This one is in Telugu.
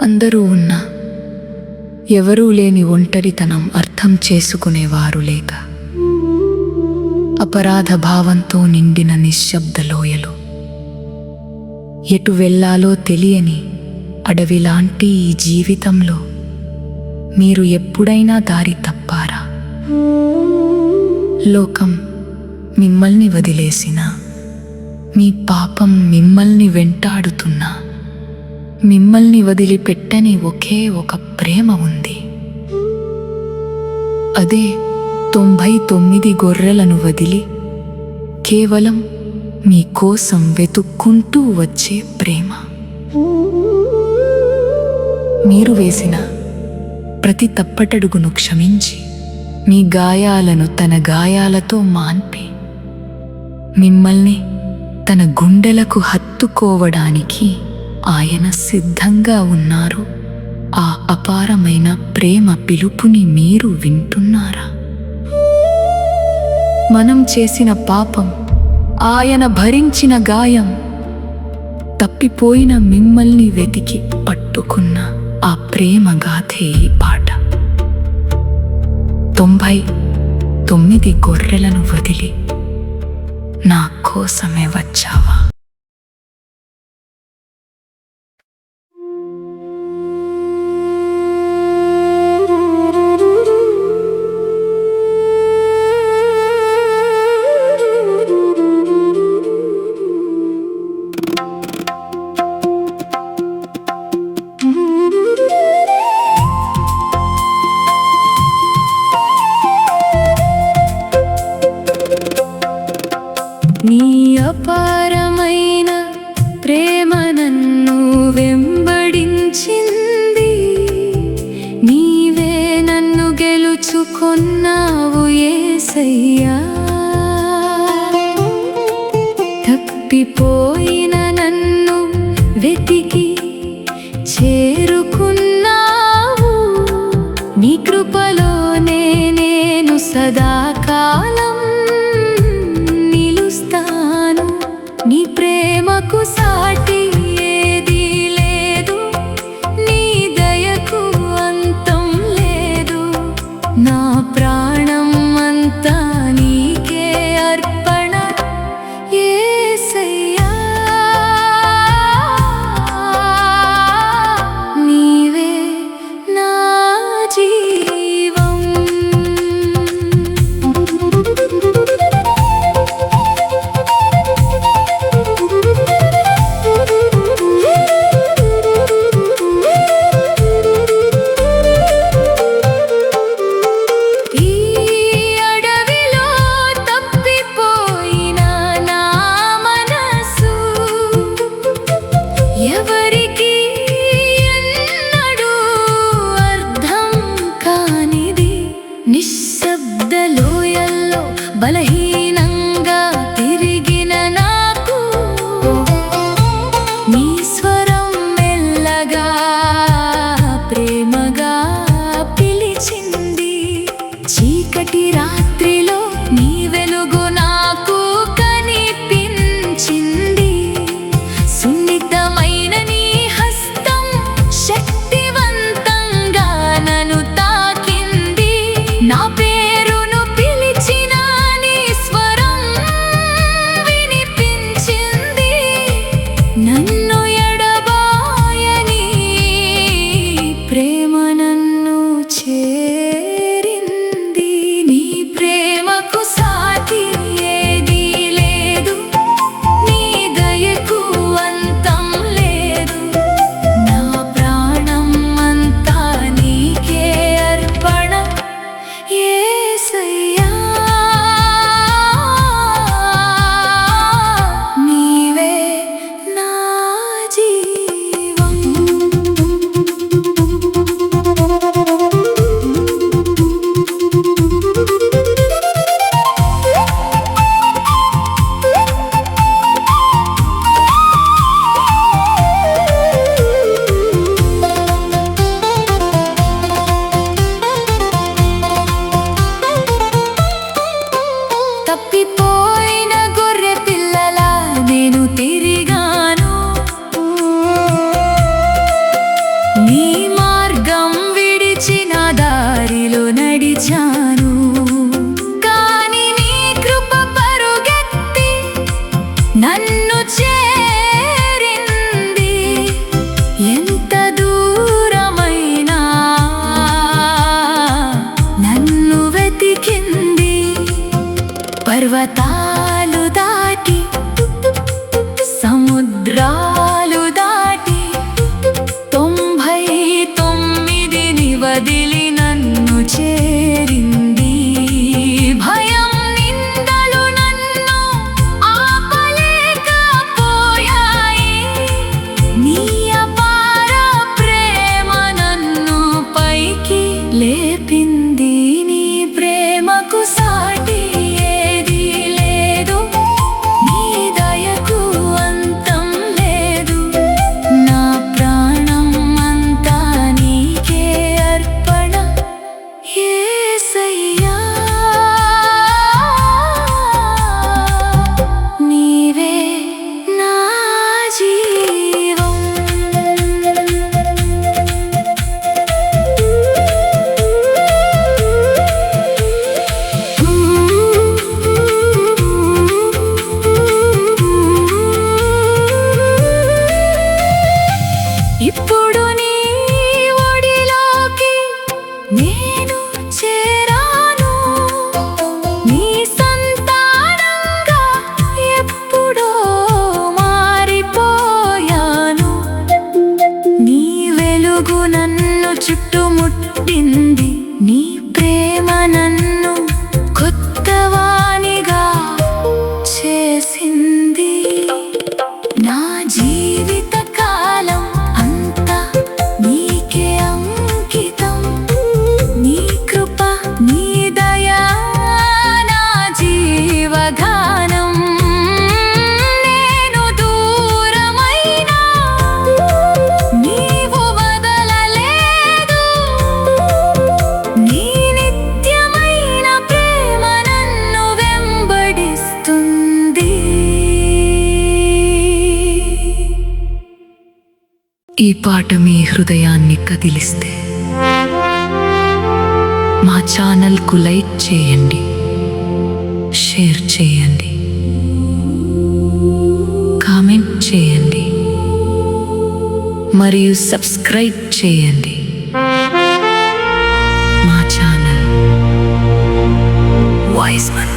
అందరూ ఉన్నా ఎవరూ లేని ఒంటరితనం అర్థం చేసుకునేవారు లేక, అపరాధ భావంతో నిండిన నిశ్శబ్ద లోయలు, ఎటు వెళ్ళాలో తెలియని అడవిలాంటి ఈ జీవితంలో మీరు ఎప్పుడైనా దారి తప్పారా? లోకం మిమ్మల్ని వదిలేసినా, మీ పాపం మిమ్మల్ని వెంటాడుతున్నా, మిమ్మల్ని వదిలిపెట్టని ఒకే ఒక ప్రేమ ఉంది. అదే 99 గొర్రెలను వదిలి కేవలం మీకోసం వెతుక్కుంటూ వచ్చే ప్రేమ. మీరు వేసిన ప్రతి తప్పటడుగును క్షమించి, మీ గాయాలను తన గాయాలతో మాన్పి, మిమ్మల్ని తన గుండెలకు హత్తుకోవడానికి ఆయన సిద్ధంగా ఉన్నారు. ఆ అపారమైన ప్రేమ పిలుపుని మీరు వింటున్నారా? మనం చేసిన పాపం, ఆయన భరించిన గాయం, తప్పిపోయిన మిమ్మల్ని వెతికి పట్టుకున్న ఆ ప్రేమ గాథే ఈ పాట. 99 గొర్రెలను వదిలి నా కోసమే వచ్చావా? నీ అపారమైన ప్రేమ నన్ను వెంబడించింది. నీవే నన్ను గెలుచుకొన్నావు యేసయ్యా. తప్పిపోయిన నన్ను వెతికి చేరుకున్నావు. నీ కృపలోనే నేను సదాకాలం నిలుస్తాను. నీ ప్రేమకు సాటి ఏదీ లేదు, నీ దయకు అంతం లేదు. నా ప్రాణం అంతా నీకే అర్పణ యేసయ్యా. నీవే నా జీవం. ఇప్పుడు నీ ఒడిలోకి నేను చేరాను, నీ సంతానంగా ఎప్పుడో మారిపోయాను. నీ వెలుగు నన్ను చుట్టుముట్టింది, నీ ప్రేమ నన్ను కొత్తవానిగా చేసింది. నా జీవిత కాలం అంతా నీకే అంకితం, నీ కృప నీ దయా నా జీవగానం. నేను దూరమైనా నీవు వదలలేదు, నీ నిత్యమైన ప్రేమ నన్ను వెంబడిస్తుంది. ఈ పాట మీ హృదయాన్ని కదిలిస్తే మా ఛానల్కు లైక్ చేయండి, షేర్ చేయండి, కామెంట్ చేయండి మరియు సబ్స్క్రైబ్ చేయండి. మా ఛానల్ వాయిస్మన్.